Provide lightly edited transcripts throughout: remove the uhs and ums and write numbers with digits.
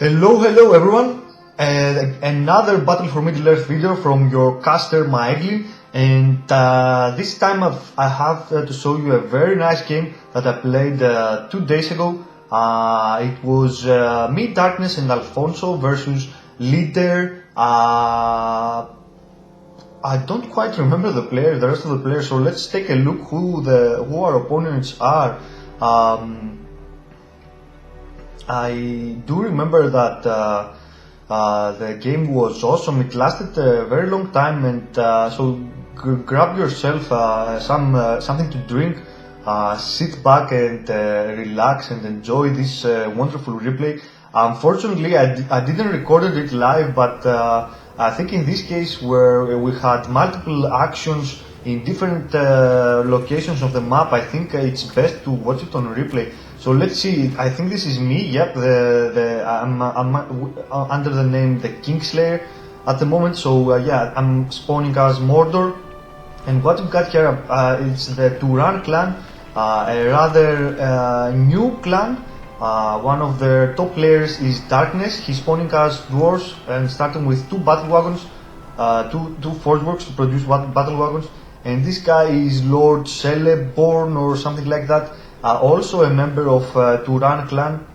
Hello everyone, another Battle for Middle-earth video from your caster Maeglin, and this time I have to show you a very nice game that I played 2 days ago. It was me, Darkness and Alfonso versus Leader. I don't quite remember the rest of the players, so let's take a look who our opponents are. I do remember that the game was awesome. It lasted a very long time, and so grab yourself something to drink, sit back and relax and enjoy this wonderful replay. Unfortunately, I didn't record it live, but I think in this case where we had multiple actions in different locations of the map, I think it's best to watch it on replay. So let's see. I think this is me. Yep, I'm under the name the Kingslayer at the moment. So yeah, I'm spawning as Mordor, and what we've got here is the Turan clan, a rather new clan. One of their top players is Darkness. He's spawning as dwarves and starting with 2 battle wagons, two forge works to produce battle wagons. And this guy is Lord Celeborn or something like that. Also a member of Turan clan.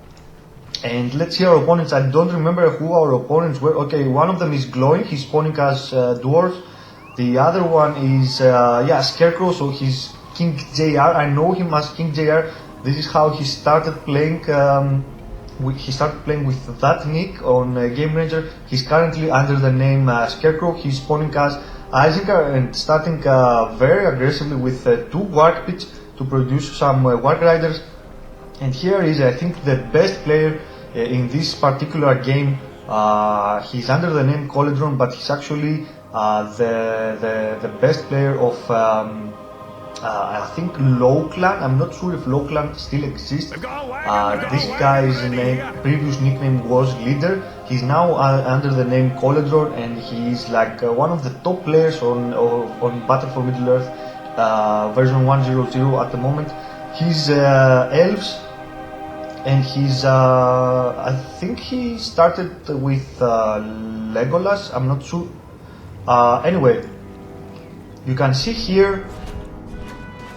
And let's see our opponents. I don't remember who our opponents were. Okay, one of them is Gloin. He's spawning as dwarves. The other one is Scarecrow. So he's King JR. I know him as King JR. This is how he started playing. He started playing with that nick on Game Ranger. He's currently under the name Scarecrow. He's spawning as Isaacar and starting very aggressively with 2 Warp Pits to produce some Warp Riders. And here is, I think, the best player in this particular game. He's under the name Coledron, but he's actually the best player of I think Low Clan. I'm not sure if Low Clan still exists. This guy's previous nickname was Leader. He's now under the name Coledron, and he's like one of the top players on Battle for Middle-earth version 1.0.0 at the moment. He's elves, and he's I think he started with Legolas. I'm not sure. Anyway, you can see here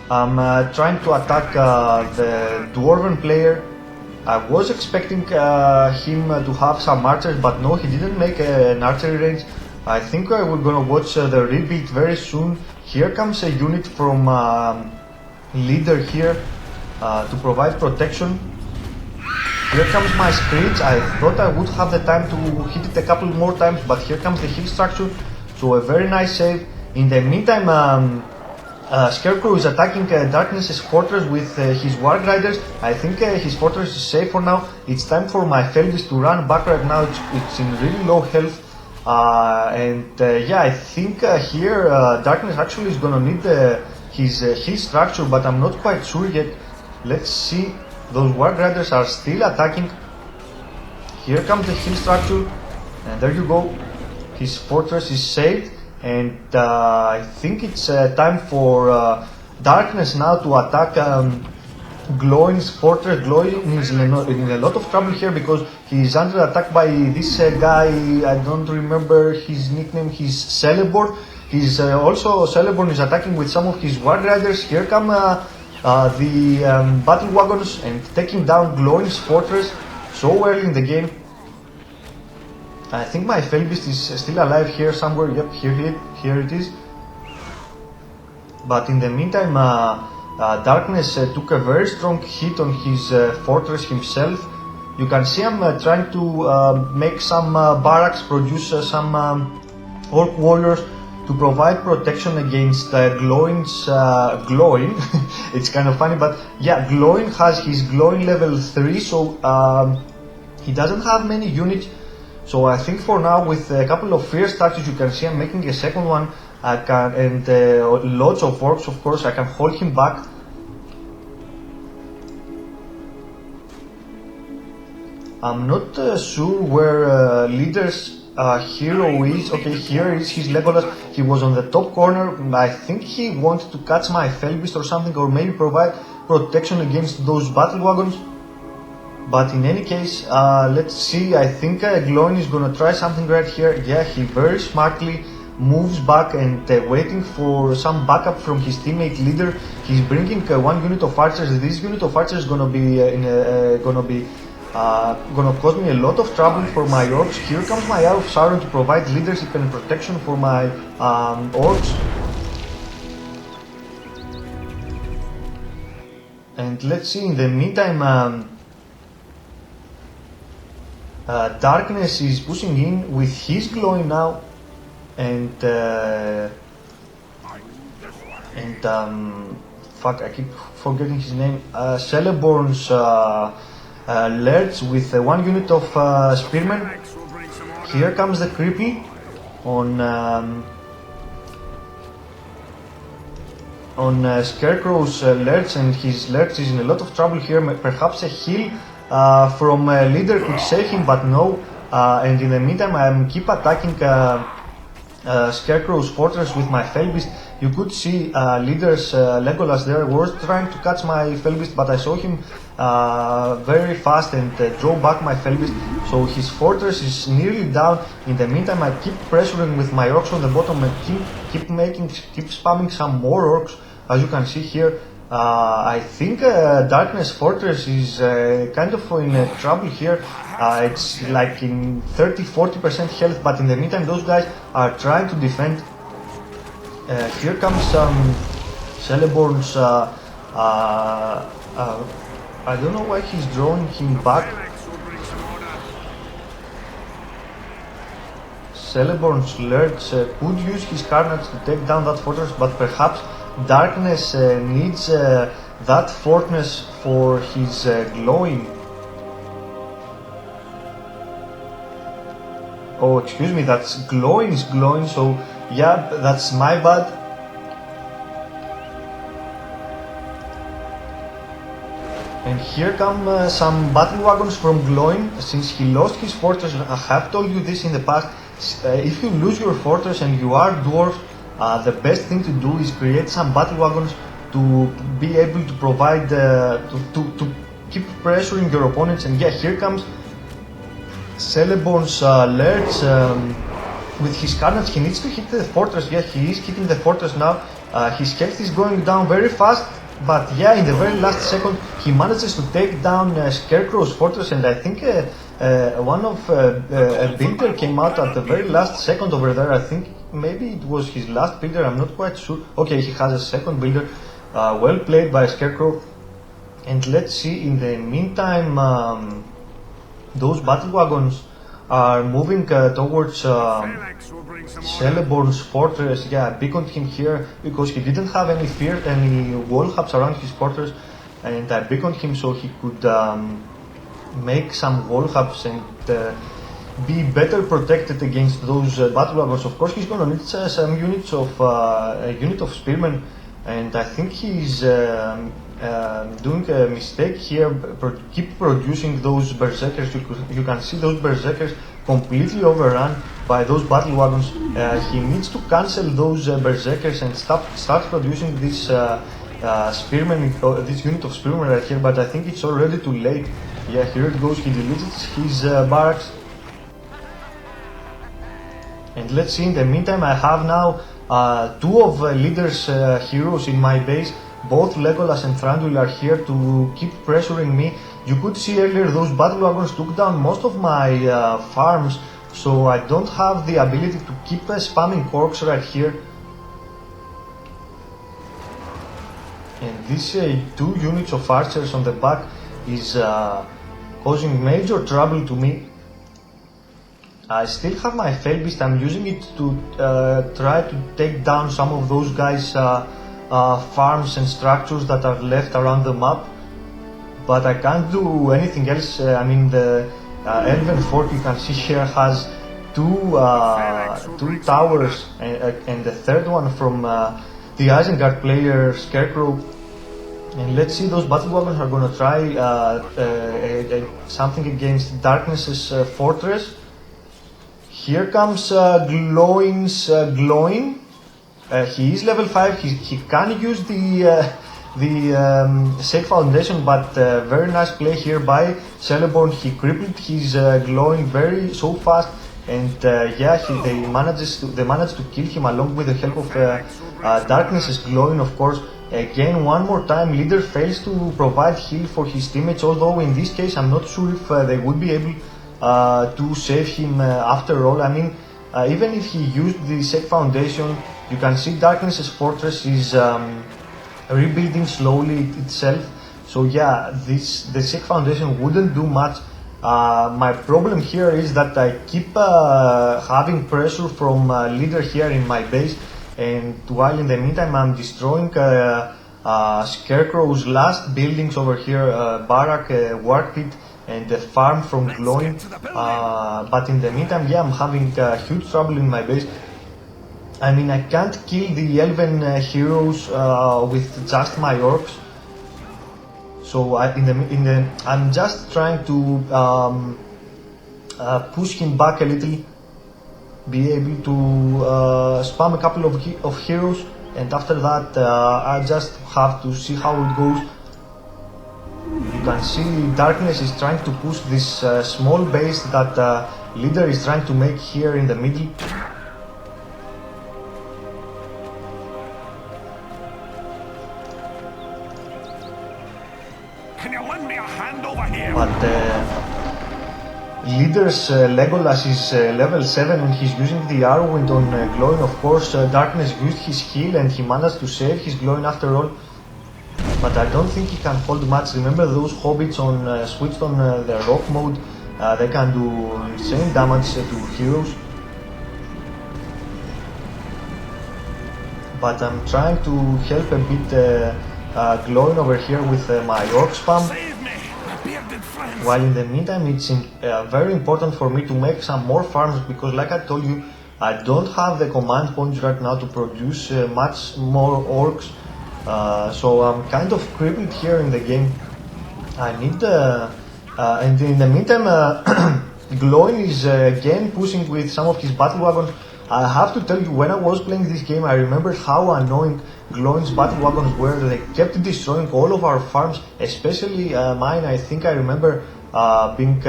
I'm trying to attack the Dwarven player. I was expecting him to have some archers, but no, he didn't make an archery range. I think we're gonna watch the repeat very soon. Here comes a unit from Leader here to provide protection. Here comes my Screech. I thought I would have the time to hit it a couple more times, but here comes the heal structure. So a very nice save. In the meantime, Scarecrow is attacking Darkness's fortress with his Warg Riders. I think his fortress is safe for now. It's time for my Felvis to run back right now. It's in really low health. Yeah, I think here Darkness actually is gonna need his heal structure, but I'm not quite sure yet. Let's see. Those Warg Riders are still attacking. Here comes the heal structure, and there you go. His fortress is saved. And I think it's time for Darkness now to attack Gloin's fortress. Gloin is in a lot of trouble here because he's under attack by this guy. I don't remember his nickname. He's Celeborn. He's also Celeborn is attacking with some of his Warg Riders. Here come the battle wagons and taking down Gloin's fortress so early in the game. I think my Felbeast is still alive here somewhere. Yep, here it is. But in the meantime, Darkness took a very strong hit on his fortress himself. You can see I'm trying to make some barracks, produce some orc warriors to provide protection against Gloin's Gloin. It's kind of funny, but yeah, Gloin has his Gloin level 3, so he doesn't have many units. So I think for now, with a couple of fierce statues, you can see I'm making a second one. And lots of orcs, of course. I can hold him back. I'm not sure where Leader's hero is. Okay, here is his Legolas. He was on the top corner. I think he wanted to catch my Felbeast or something, or maybe provide protection against those battle wagons. But in any case, let's see. I think Gloin is gonna try something right here. Yeah, he very smartly moves back and waiting for some backup from his teammate leader. He's bringing one unit of archers. This unit of archers is gonna be gonna cause me a lot of trouble for my orcs. Here comes my Eye of Sauron to provide leadership and protection for my orcs. And let's see. In the meantime. Darkness is pushing in with his Gloin now, and fuck, I keep forgetting his name. Celeborn's Lurch with one unit of spearmen. Here comes the creepy on Scarecrow's Lurch, and his Lurch is in a lot of trouble here. Perhaps a heal from a leader could save him, but no. And in the meantime, I keep attacking Scarecrow's fortress with my Felbeast. You could see leaders Legolas there was trying to catch my Felbeast, but I saw him very fast and draw back my Felbeast. So his fortress is nearly down. In the meantime, I keep pressuring with my orcs on the bottom and keep spamming some more orcs, as you can see here. I think Darkness Fortress is kind of in trouble here. It's like in 30-40% health, but in the meantime those guys are trying to defend. Here comes Celeborn's, I don't know why he's drawing him back. Celeborn's Lurch could use his Carnage to take down that fortress, but perhaps Darkness needs that fortress for his Gloin. Oh, excuse me, that's Gloin's Gloin, so yeah, that's my bad. And here come some battle wagons from Gloin. Since he lost his fortress, I have told you this in the past, if you lose your fortress and you are dwarf, the best thing to do is create some battle wagons to be able to provide, to keep pressuring your opponents. And yeah, here comes Celeborn's Lurch with his Carnage. He needs to hit the fortress. Yeah, he is hitting the fortress now. His health is going down very fast, but yeah, in the very last second he manages to take down Scarecrow's fortress. And I think one of a builder came out at the very last second over there. I think maybe it was his last builder, I'm not quite sure. Okay, he has a second builder. Well played by Scarecrow. And let's see, in the meantime, those battle wagons are moving towards Celeborn's fortress. Yeah, I beaconed him here because he didn't have any wall hubs around his fortress, and I beaconed him so he could make some wall hubs and be better protected against those battle wagons. Of course, he's gonna need some units of a unit of spearmen, and I think he's doing a mistake here. Keep producing those berserkers. You can see those berserkers completely overrun by those battle wagons. He needs to cancel those berserkers and start producing this spearmen, this unit of spearmen right here. But I think it's already too late. Yeah, here it goes. He deleted his barracks. And let's see, in the meantime, I have now two of leaders' heroes in my base. Both Legolas and Thranduil are here to keep pressuring me. You could see earlier those battle wagons took down most of my farms, so I don't have the ability to keep spamming orcs right here. And this two units of archers on the back is causing major trouble to me. I still have my Felbeast. I'm using it to try to take down some of those guys' farms and structures that are left around the map, but I can't do anything else. I mean, the Elven Fort you can see here has two towers, and the third one from the Isengard player Scarecrow. And let's see, those battle wagons are gonna try something against Darkness's fortress. Here comes Gloin's Gloin. He is level 5, he can use the the safe foundation, but very nice play here by Celeborn. He crippled his Gloin so fast, and yeah, they managed to kill him along with the help of Darkness's Gloin, of course. Again, one more time, Leader fails to provide heal for his teammates, although in this case I'm not sure if they would be able to save him after all. I mean, even if he used the safe foundation, you can see Darkness's fortress is rebuilding slowly itself. So yeah, the safe foundation wouldn't do much. My problem here is that I keep having pressure from Leader here in my base, and while in the meantime I'm destroying Scarecrow's last buildings over here, barrack, work pit, and the farm from Gloin. But in the meantime, yeah, I'm having huge trouble in my base. I mean, I can't kill the elven heroes with just my orcs. So I'm just trying to push him back a little, be able to spam a couple of heroes, and after that I just have to see how it goes. You can see Darkness is trying to push this small base that Leader is trying to make here in the middle. Can you lend me a hand over here? But Leader's Legolas is level 7 and he's using the Arrowwind on Gloin. Of course, Darkness used his heal and he managed to save his Gloin after all. But I don't think he can hold much. Remember those hobbits switched on the rock mode? They can do insane damage to heroes. But I'm trying to help a bit Gloin over here with my orc spam. While in the meantime, it's very important for me to make some more farms, because like I told you, I don't have the command points right now to produce much more orcs. So I'm kind of crippled here in the game. I need and in the meantime, Gloin is again pushing with some of his battle wagons. I have to tell you, when I was playing this game, I remembered how annoying Gloin's battle wagons were. They kept destroying all of our farms, especially mine. I think I remember being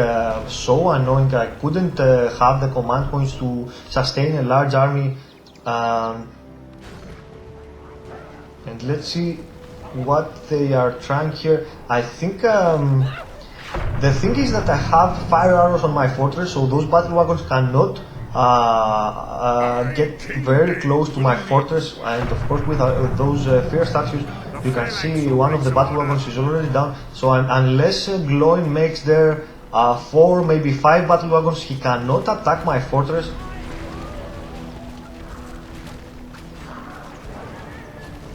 so annoying. I couldn't have the command points to sustain a large army. And let's see what they are trying here. I think the thing is that I have fire arrows on my fortress, so those battle wagons cannot get very close to my fortress. And of course, with those fear statues, you can see one of the battle wagons is already down. So unless Gloin makes there 4, maybe 5 battle wagons, he cannot attack my fortress.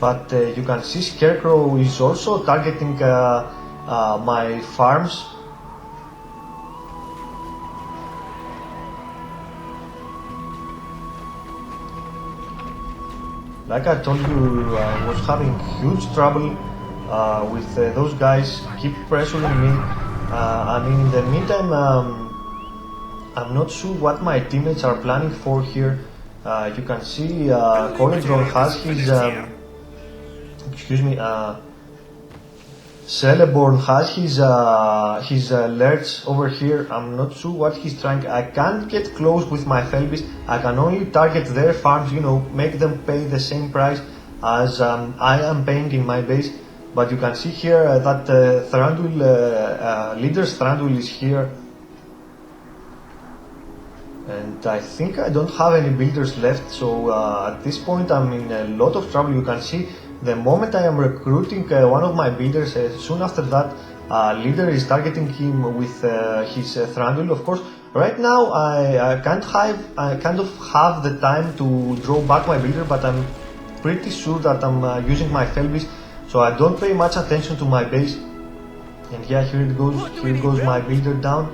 But you can see Scarecrow is also targeting my farms. Like I told you, I was having huge trouble with those guys, keep pressuring me. I mean, in the meantime, I'm not sure what my teammates are planning for here. You can see Colledron has his, Celeborn has his alerts over here. I'm not sure what he's trying. I can't get close with my Felbis. I can only target their farms, you know, make them pay the same price as I am paying in my base. But you can see here that Leader's Thranduil is here. And I think I don't have any builders left, so at this point I'm in a lot of trouble. You can see the moment I am recruiting one of my builders, soon after that Leader is targeting him with his Thranduil. Of course, right now I kind of have the time to draw back my builder, but I'm pretty sure that I'm using my Felbis, so I don't pay much attention to my base. And yeah, here goes my builder down.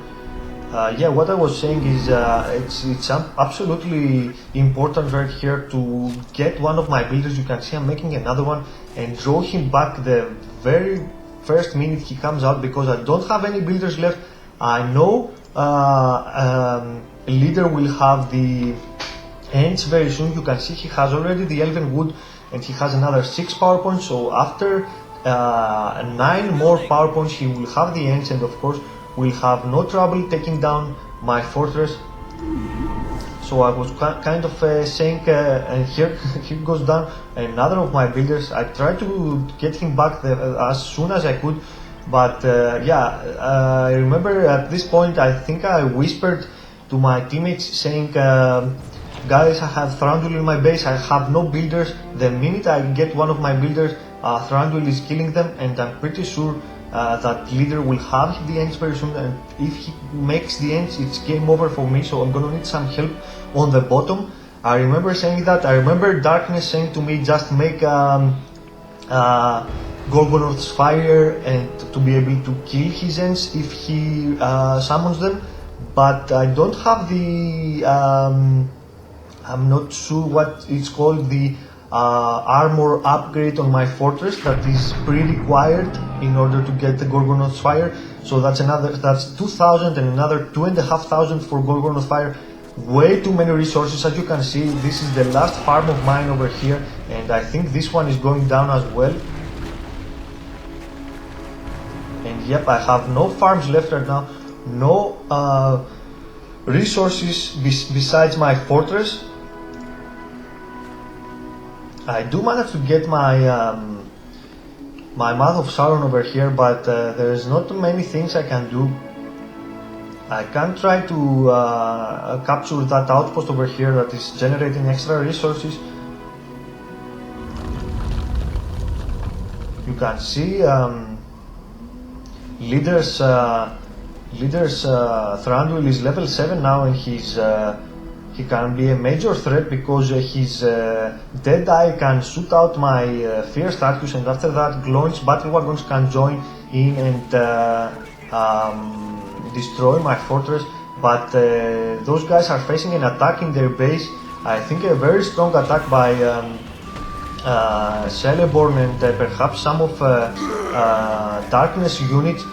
Yeah, what I was saying is it's absolutely important right here to get one of my builders. You can see I'm making another one and draw him back the very first minute he comes out, because I don't have any builders left. I know Leader will have the ends very soon. You can see he has already the Elven Wood and he has another 6 power points. So after 9 more power points, he will have the ends, and of course will have no trouble taking down my fortress. So I was kind of saying, and here goes down another of my builders. I tried to get him back as soon as I could, but I remember at this point I think I whispered to my teammates saying, guys, I have Thranduil in my base, I have no builders. The minute I get one of my builders, Thranduil is killing them, and I'm pretty sure that leader will have the ends very soon, and if he makes the ends, it's game over for me, so I'm gonna need some help on the bottom. I remember saying that. I remember Darkness saying to me, just make Gorgonoth's fire and to be able to kill his ends if he summons them, but I don't have the I'm not sure what it's called, the armor upgrade on my fortress that is pre-required in order to get the Gorgonoth's fire. So that's 2,000 and another 2,500 for Gorgonoth's fire. Way too many resources. As you can see, this is the last farm of mine over here, and I think this one is going down as well. And yep, I have no farms left right now, no resources besides my fortress. I do manage to get my my Mouth of Sauron over here, but there's not many things I can do. I can try to capture that outpost over here that is generating extra resources. You can see leader's Thranduil is level 7 now, and he can be a major threat because his Deadeye can shoot out my Fear statues, and after that Gloin's battle wagons can join in and destroy my fortress. But those guys are facing an attack in their base. I think a very strong attack by Celeborn and perhaps some of Darkness units.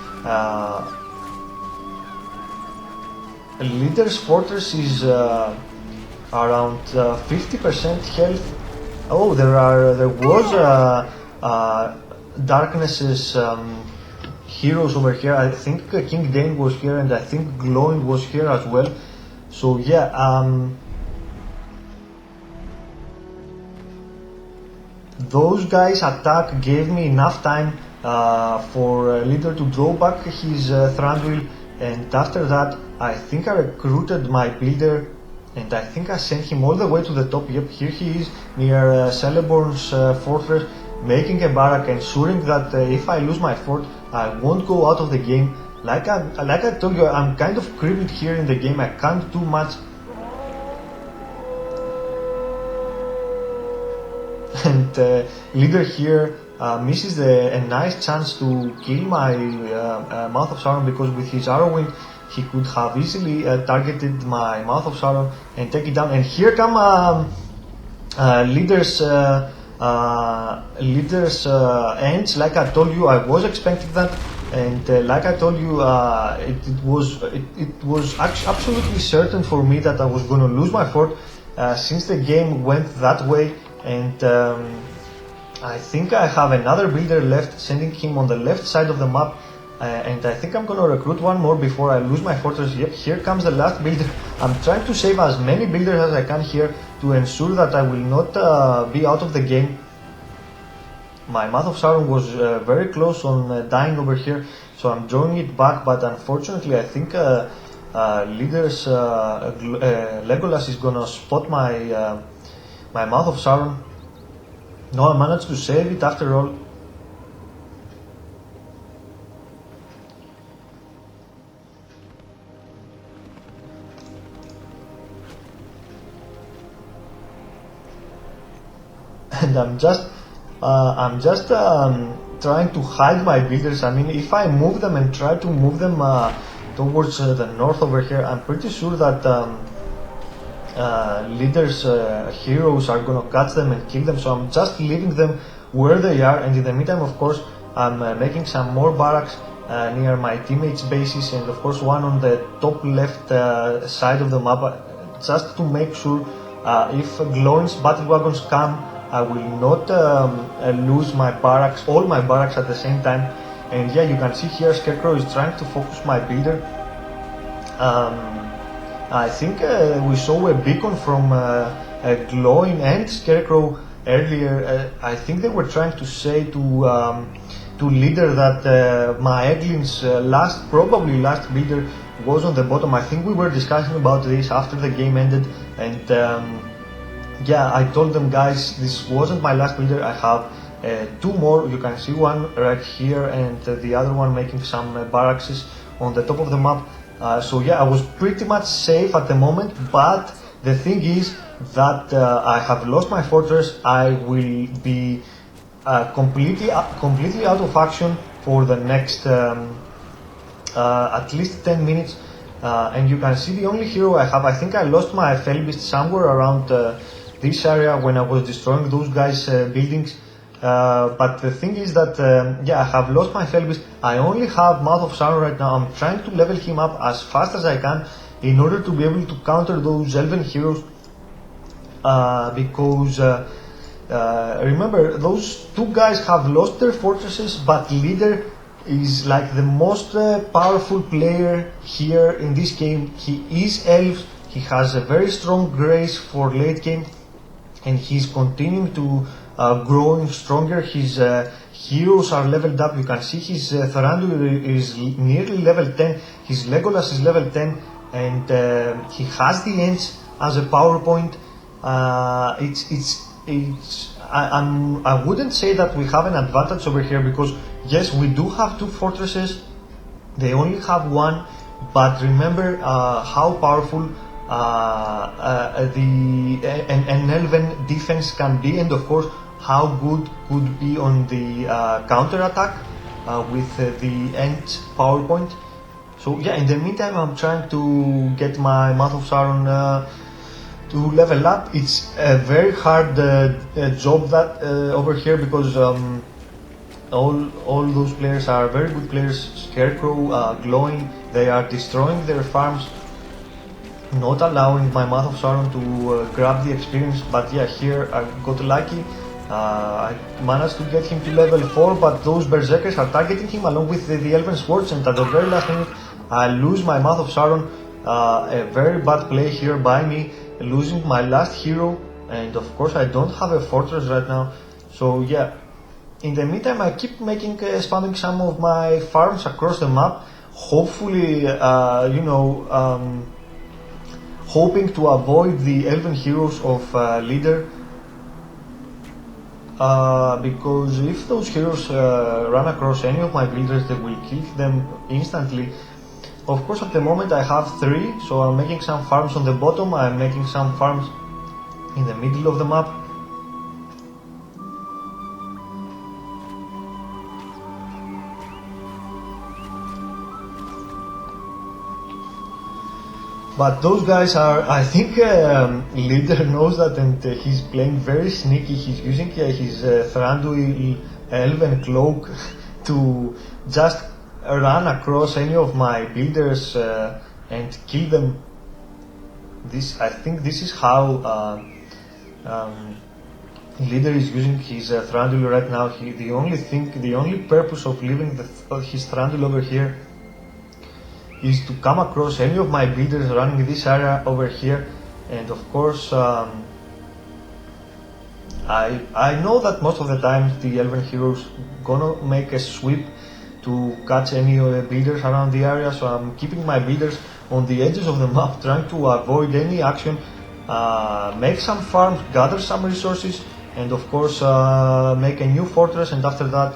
Leader's fortress is around 50% health. Oh, there was Darkness's heroes over here. I think King Dane was here, and I think Gloin was here as well. So yeah, those guys' attack gave me enough time for leader to draw back his Thranduil, and after that I think I recruited my builder, and I think I sent him all the way to the top. Yep, here he is near Celeborn's fortress, making a barrack, ensuring that if I lose my fort, I won't go out of the game. Like I told you, I'm kind of crippled here in the game. I can't do much. And leader here misses a nice chance to kill my Mouth of Sauron, because with his Arrowwind he could have easily targeted my Mouth of Sauron and take it down. And here come leader's ends. Like I told you, I was expecting that, and like I told you, it was absolutely certain for me that I was going to lose my fort since the game went that way. And I think I have another builder left, sending him on the left side of the map, and I think I'm gonna recruit one more before I lose my fortress. Yep, here comes the last builder. I'm trying to save as many builders as I can here to ensure that I will not be out of the game. My Mouth of Sauron was very close on dying over here, so I'm drawing it back, but unfortunately I think leader's Legolas is gonna spot my my Mouth of Sauron. No, I managed to save it after all. And I'm just trying to hide my builders. I mean, if I move them and try to move them towards the north over here, I'm pretty sure that leaders' heroes are gonna catch them and kill them. So I'm just leaving them where they are, and in the meantime, of course, I'm making some more barracks near my teammates' bases, and of course one on the top left side of the map, just to make sure if Gloin's battle wagons come I will not lose my barracks, all my barracks at the same time. And yeah, you can see here Scarecrow is trying to focus my builder. I think we saw a beacon from Gloin and Scarecrow earlier. I think they were trying to say to leader that Maeglin's probably last builder was on the bottom. I think we were discussing about this after the game ended, and yeah, I told them, guys, this wasn't my last builder. I have two more. You can see one right here, and the other one making some barracks on the top of the map. So yeah, I was pretty much safe at the moment, but the thing is that I have lost my fortress. I will be completely out of action for the next at least 10 minutes. And you can see the only hero I have. I think I lost my Felbeast somewhere around this area when I was destroying those guys' buildings. But the thing is that yeah, I have lost my Felbeast. I only have Mouth of Sauron right now. I'm trying to level him up as fast as I can in order to be able to counter those elven heroes. Because remember, those two guys have lost their fortresses, but leader is like the most powerful player here in this game. He is elf. He has a very strong grace for late game, and he's continuing to growing stronger. His heroes are leveled up. You can see his Thranduil is nearly level 10. His Legolas is level 10, and he has the Ents as a PowerPoint. I wouldn't say that we have an advantage over here, because yes, we do have two fortresses. They only have one, but remember how powerful an elven defense can be, and of course how good could be on the counter attack with the Ent PowerPoint. So yeah, in the meantime, I'm trying to get my Mouth of Sauron to level up. It's a very hard job that over here, because all those players are very good players. Scarecrow, Gloin, they are destroying their farms, not allowing my Mouth of Sauron to grab the experience. But yeah, here I got lucky. I managed to get him to level 4, but those berserkers are targeting him along with the elven swords, and at the very last minute I lose my Mouth of Sauron. A very bad play here by me, losing my last hero, and of course I don't have a fortress right now. So yeah, in the meantime I keep spamming some of my farms across the map, hopefully hoping to avoid the elven heroes of leader, because if those heroes run across any of my builders, they will kill them instantly. Of course, at the moment I have 3, so I'm making some farms on the bottom, I'm making some farms in the middle of the map. But those guys are, I think leader knows that, and he's playing very sneaky. He's using his Thranduil elven cloak to just run across any of my builders and kill them. I think this is how leader is using his Thranduil right now. The only purpose of leaving his Thranduil over here is to come across any of my builders running in this area over here. And of course I know that most of the time the elven heroes gonna make a sweep to catch any builders around the area, so I'm keeping my builders on the edges of the map, trying to avoid any action, make some farms, gather some resources, and of course make a new fortress. And after that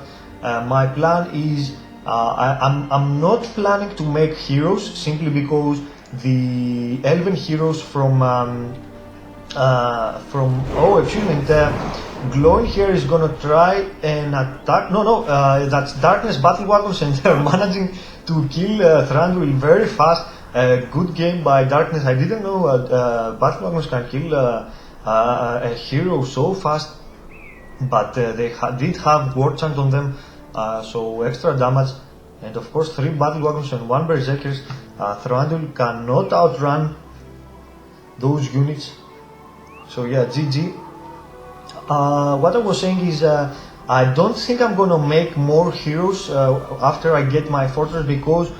my plan is I'm not planning to make heroes, simply because the elven heroes from Gloin here is gonna try and attack. That's Darkness Battle Wagons, and they're managing to kill Thranduil very fast. Good game by Darkness. I didn't know Battle Wagons can kill a hero so fast, but they did have War Chant on them, so extra damage. And of course 3 Battle Wagons and 1 Berserkers. Thranduil cannot outrun those units. So yeah, GG. What I was saying is I don't think I'm gonna make more heroes after I get my fortress, because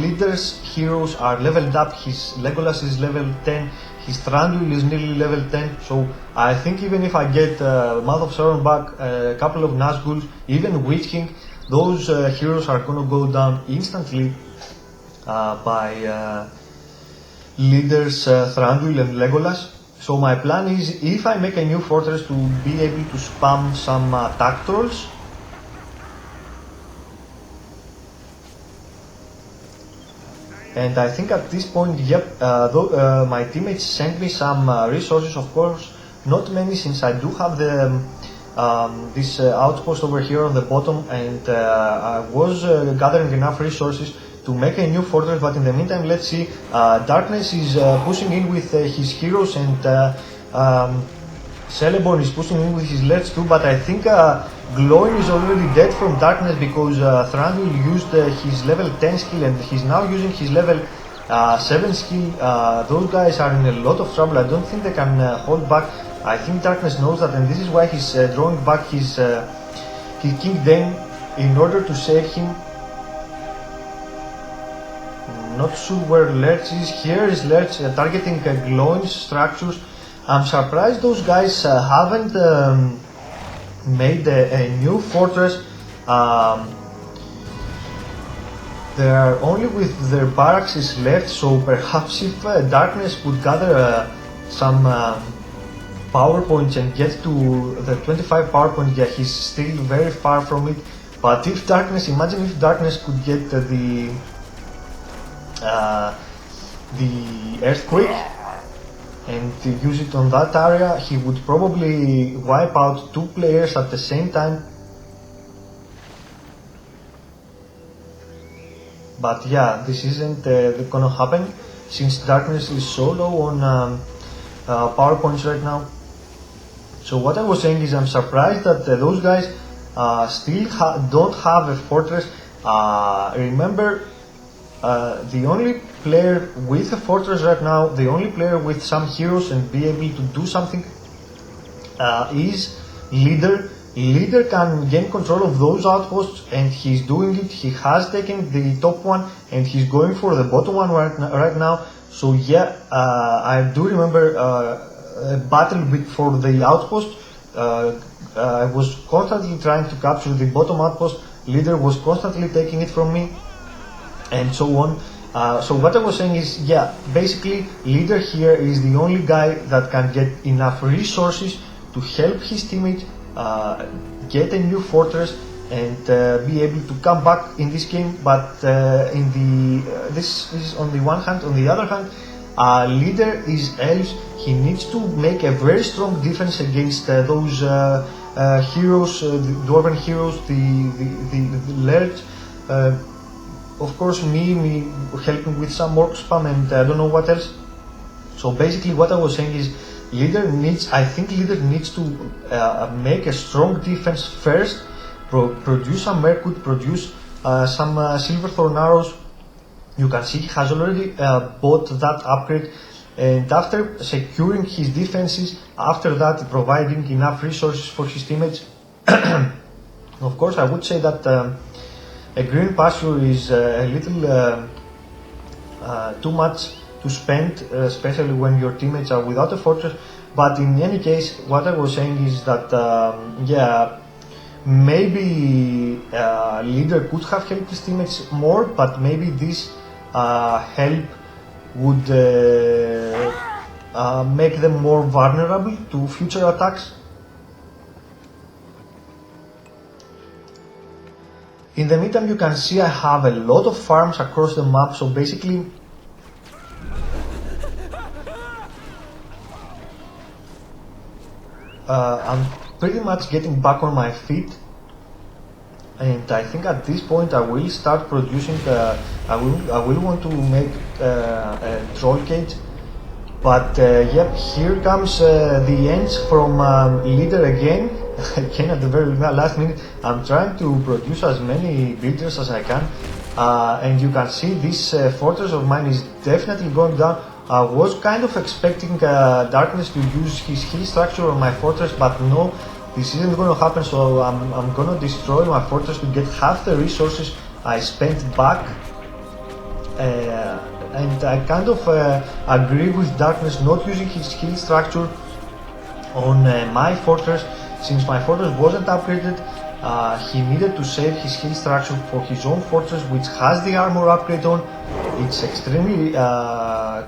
leader's heroes are leveled up. His Legolas is level 10, his Thranduil is nearly level 10, so I think even if I get Mouth of Sauron back, a couple of Nazgûl, even Witch King, those heroes are gonna go down instantly by leaders Thranduil and Legolas. So my plan is, if I make a new fortress, to be able to spam some attack trolls. And I think at this point, yep, my teammates sent me some resources, of course, not many, since I do have the this outpost over here on the bottom, and I was gathering enough resources to make a new fortress. But in the meantime, let's see, Darkness is pushing in with his heroes, and Celeborn is pushing in with his Lerch too, but I think Gloin is already dead from Darkness, because Thranduil used his level 10 skill and he's now using his level 7 skill. Those guys are in a lot of trouble. I don't think they can hold back. I think Darkness knows that, and this is why he's drawing back his King Dane in order to save him. Not sure where Lerch is. Here is Lerch targeting Gloin's structures. I'm surprised those guys haven't made a new fortress. They are only with their barracks left, so perhaps if Darkness would gather some power points and get to the 25 power points, yeah, he's still very far from it. But if Darkness, imagine if Darkness could get the earthquake and to use it on that area, he would probably wipe out 2 players at the same time. But yeah, this isn't gonna happen, since Darkness is so low on power points right now. So what I was saying is, I'm surprised that those guys still don't have a fortress. Remember, the only player with a fortress right now, the only player with some heroes and be able to do something is Leader. Leader can gain control of those outposts, and he's doing it. He has taken the top one and he's going for the bottom one right now. So yeah, I do remember a battle for the outpost. I was constantly trying to capture the bottom outpost. Leader was constantly taking it from me, and so on. So what I was saying is, yeah, basically Leader here is the only guy that can get enough resources to help his teammates get a new fortress and be able to come back in this game. But this is on the one hand. On the other hand, Leader is elves. He needs to make a very strong defense against those heroes, the dwarven heroes, the Lerch. Of course, me helping with some orc spam, and I don't know what else. So basically, what I was saying is, I think Leader needs to make a strong defense first, produce some Merkwood, produce some Silverthorn arrows. You can see he has already bought that upgrade, and after securing his defenses, after that providing enough resources for his teammates. Of course, I would say that a green pasture is a little too much to spend, especially when your teammates are without a fortress. But in any case, what I was saying is that yeah, maybe Leader could have helped his teammates more, but maybe this help would make them more vulnerable to future attacks. In the meantime, you can see I have a lot of farms across the map, so basically I'm pretty much getting back on my feet, and I think at this point I will start producing. I will want to make a troll cage, but yep, here comes the ends from Leader again. Again at the very last minute. I'm trying to produce as many builders as I can, and you can see this fortress of mine is definitely going down. I was kind of expecting Darkness to use his heal structure on my fortress, but no, this isn't going to happen, so I'm going to destroy my fortress to get half the resources I spent back. And I kind of agree with Darkness not using his heal structure on my fortress, since my fortress wasn't upgraded. He needed to save his heal structure for his own fortress, which has the armor upgrade on. It's extremely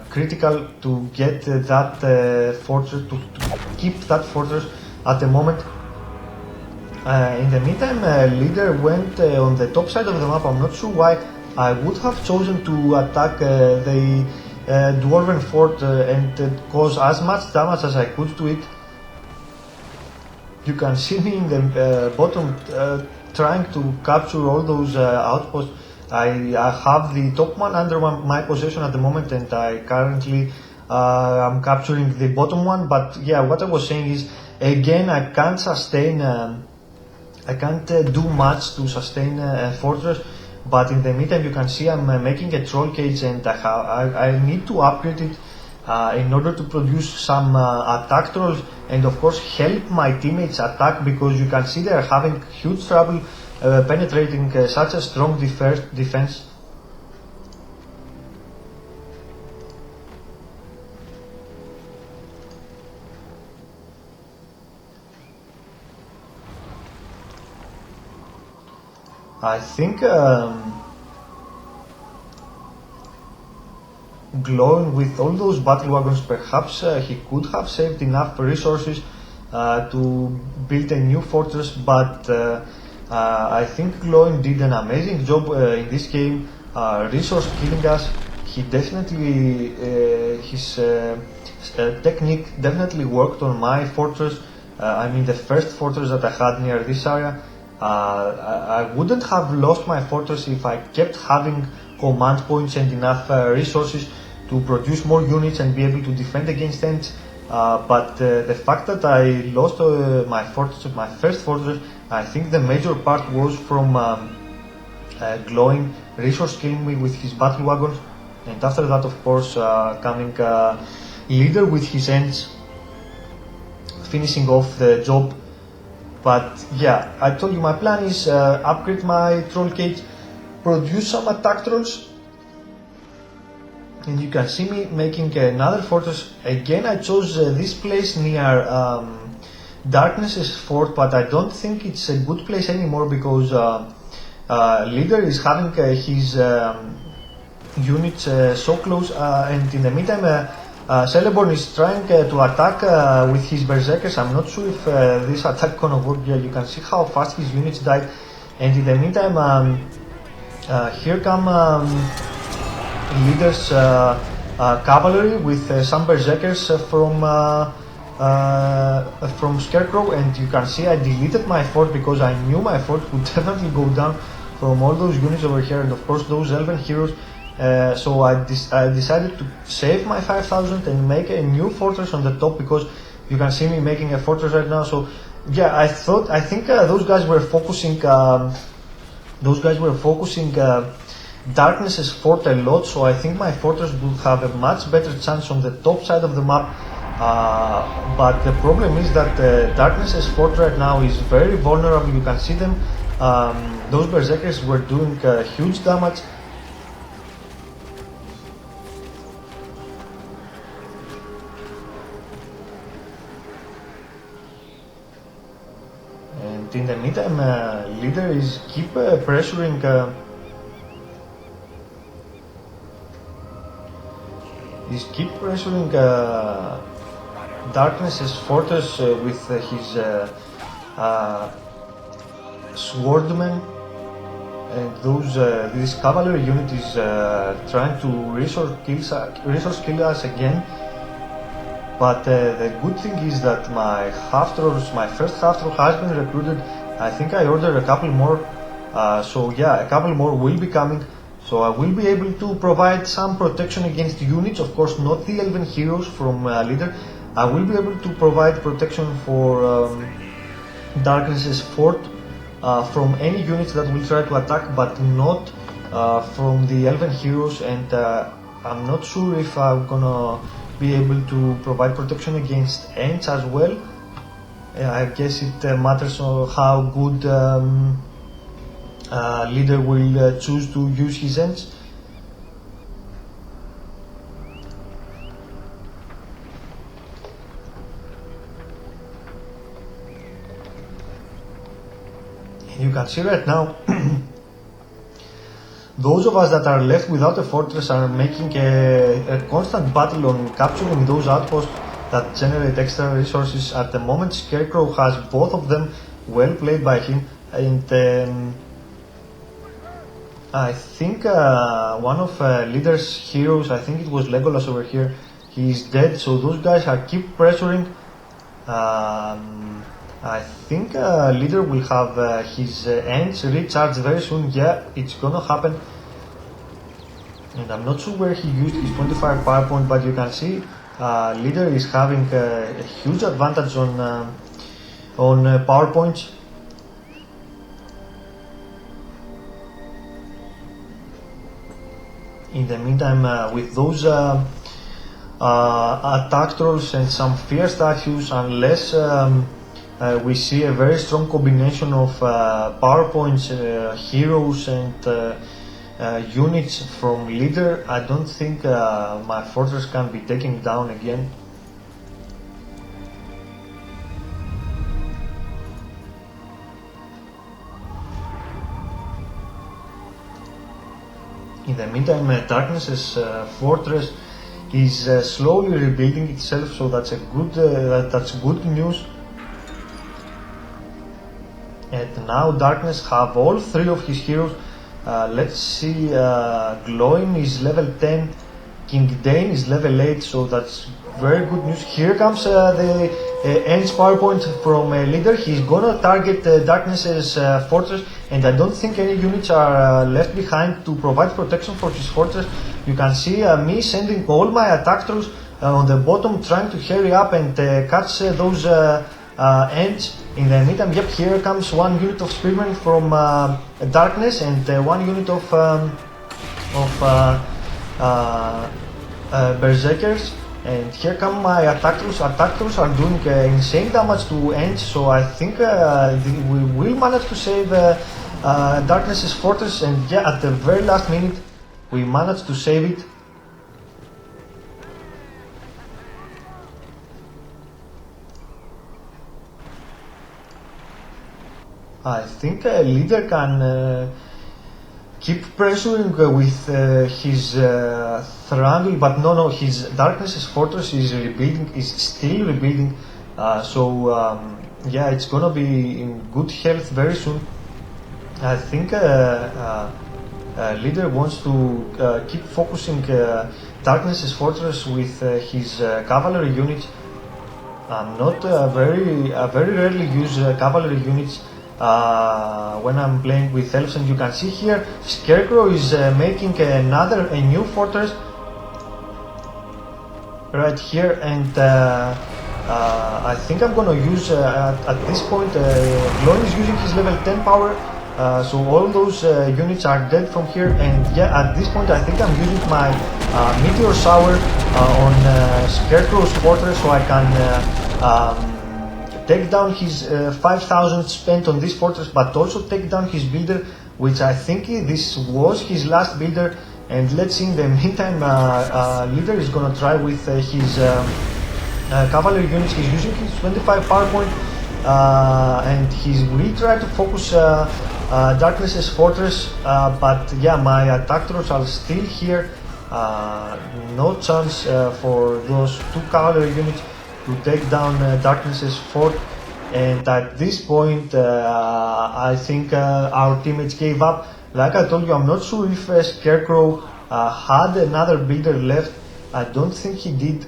critical to get that fortress, to keep that fortress at the moment. In the meantime, Leader went on the top side of the map. I'm not sure why. I would have chosen to attack the Dwarven fort and cause as much damage as I could to it. You can see me in the bottom trying to capture all those outposts. I have the top one under my possession at the moment, and I currently am capturing the bottom one. But yeah, what I was saying is, again, I can't sustain, I can't do much to sustain a fortress. But in the meantime, you can see I'm making a troll cage, and I need to upgrade it in order to produce some attack trolls, and of course help my teammates attack, because you can see they are having huge trouble penetrating such a strong defense. I think Gloin, with all those battle wagons, perhaps he could have saved enough resources to build a new fortress, but I think Gloin did an amazing job in this game, resource killing us. He definitely, his technique definitely worked on my fortress. I mean the first fortress that I had near this area. I wouldn't have lost my fortress if I kept having command points and enough resources to produce more units and be able to defend against ends. But the fact that I lost my fortress, my first fortress, I think the major part was from Gloin resource killing me with his battle wagons, and after that, of course, coming Leader with his ends, finishing off the job. But yeah, I told you my plan is upgrade my troll cage, produce some attack trolls, and you can see me making another fortress. Again, I chose this place near Darkness's fort, but I don't think it's a good place anymore, because Leader is having his units so close, and in the meantime Celeborn is trying to attack with his berserkers. I'm not sure if this attack gonna work. Yeah, you can see how fast his units died, and in the meantime here come Leader's cavalry with some berserkers from Scarecrow, and you can see I deleted my fort because I knew my fort would definitely go down from all those units over here, and of course those elven heroes. So I decided to save my 5,000 and make a new fortress on the top, because you can see me making a fortress right now. So yeah, I think those guys were focusing Darkness's fort a lot, so I think my fortress would have a much better chance on the top side of the map. But the problem is that Darkness's fort right now is very vulnerable. You can see them. Those berserkers were doing huge damage. And in the meantime, Leader is keep pressuring Darkness's fortress with his swordmen, and this cavalry unit is trying to resource kill us again. But the good thing is that my first half troll has been recruited. I think I ordered a couple more, so yeah, a couple more will be coming. So I will be able to provide some protection against units, of course not the elven heroes from Leader. I will be able to provide protection for Darkness's fort from any units that will try to attack, but not from the elven heroes. And I'm not sure if I'm gonna be able to provide protection against ants as well. I guess it matters on how good leader will choose to use his ants. You can see right now those of us that are left without a fortress are making a constant battle on capturing those outposts that generate extra resources. At the moment, Scarecrow has both of them, well played by him, and I think one of Leader's heroes, I think it was Legolas over here, he is dead, so those guys are keep pressuring. I think Leader will have his ends recharged very soon. Yeah, it's gonna happen. And I'm not sure where he used his 25 power point, but you can see Leader is having a huge advantage on power points. In the meantime, with those attack trolls and some fear statues, unless we see a very strong combination of power points, heroes and units from Leader, I don't think my fortress can be taken down again. In the meantime, Darkness's fortress is slowly rebuilding itself, so that's good news. And now Darkness have all three of his heroes. Let's see, Gloin is level 10, King Dane is level 8, so that's very good news. Here comes the Ends PowerPoint from Leader. He's gonna target Darkness's fortress, and I don't think any units are left behind to provide protection for his fortress. You can see me sending all my attack troops on the bottom, trying to hurry up and catch those ends. In the meantime, yep, here comes one unit of spearmen from Darkness and one unit of berserkers. And here come my attack troops. Attack troops are doing insane damage to ends, so I think we will manage to save Darkness's fortress. And yeah, at the very last minute, we managed to save it. I think Leader can keep pressuring with his triangle, but no, his Darkness's fortress is rebuilding, is still rebuilding. Yeah, it's gonna be in good health very soon. I think Leader wants to keep focusing Darkness's fortress with his cavalry units. I'm not very rarely use cavalry units when I'm playing with elves, and you can see here Scarecrow is making a new fortress right here, and I think I'm gonna use at this point Gloin is using his level 10 power, so all those units are dead from here. And yeah, at this point I think I'm using my meteor shower on Scarecrow's fortress, so I can take down his 5,000 spent on this fortress, but also take down his builder, which I think this was his last builder. And let's see, in the meantime, Leader is gonna try with his cavalry units. He's using his 25 power point, and he will try to focus Darkness's fortress, but yeah, my attack troops are still here. No chance for those two cavalry units to take down Darkness's fort. And at this point, I think our teammates gave up. Like I told you, I'm not sure if Scarecrow had another builder left. I don't think he did.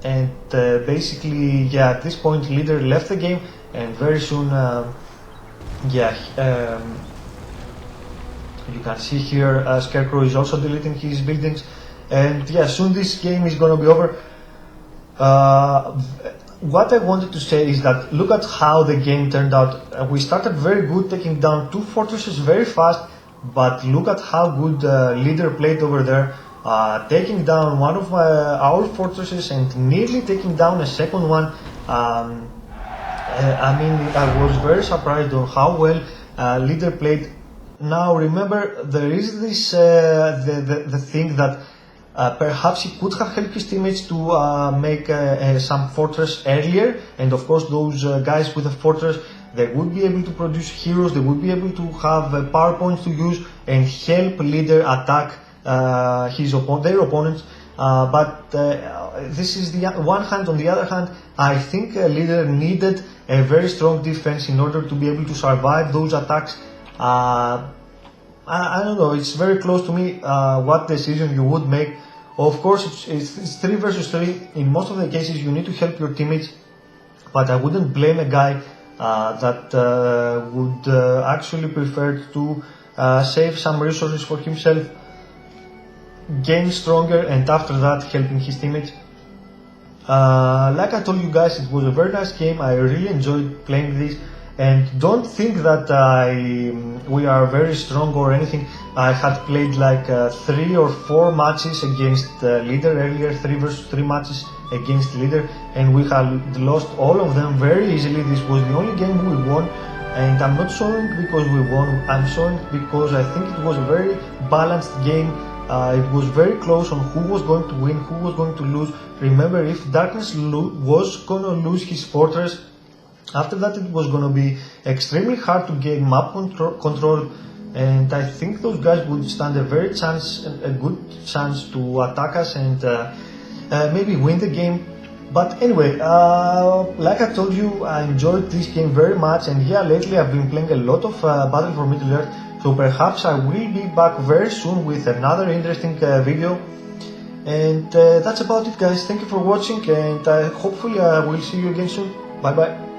And basically, yeah, at this point, Leader left the game, and very soon, yeah, you can see here Scarecrow is also deleting his buildings, and yeah, soon this game is gonna be over. What I wanted to say is that look at how the game turned out. We started very good, taking down two fortresses very fast, but look at how good Leader played over there. taking down one of our fortresses and nearly taking down a second one. I mean, I was very surprised on how well Leader played. Now remember, there is this the thing that perhaps he could have helped his teammates to make some fortress earlier, and of course those guys with a fortress, they would be able to produce heroes, they would be able to have power points to use and help Leader attack their opponents. But this is the one hand. On the other hand, I think Leader needed a very strong defense in order to be able to survive those attacks. I don't know, it's very close to me what decision you would make. Of course, it's 3 versus 3. In most of the cases, you need to help your teammates, but I wouldn't blame a guy that would actually prefer to save some resources for himself, gain stronger, and after that helping his teammates. Like I told you guys, it was a very nice game. I really enjoyed playing this, and don't think that we are very strong or anything. I had played like 3 or 4 matches against Leader earlier, 3 versus 3 matches against Leader, and we had lost all of them very easily. This was the only game we won, and I'm not showing because we won, I'm showing because I think it was a very balanced game. It was very close on who was going to win, who was going to lose. Remember, if Darkness was going to lose his fortress, after that it was going to be extremely hard to gain map control, and I think those guys would stand a good chance to attack us and maybe win the game. But anyway, like I told you, I enjoyed this game very much, and yeah, lately I've been playing a lot of Battle for Middle-earth, so perhaps I will be back very soon with another interesting video. And that's about it, guys. Thank you for watching, and hopefully I will see you again soon. Bye bye.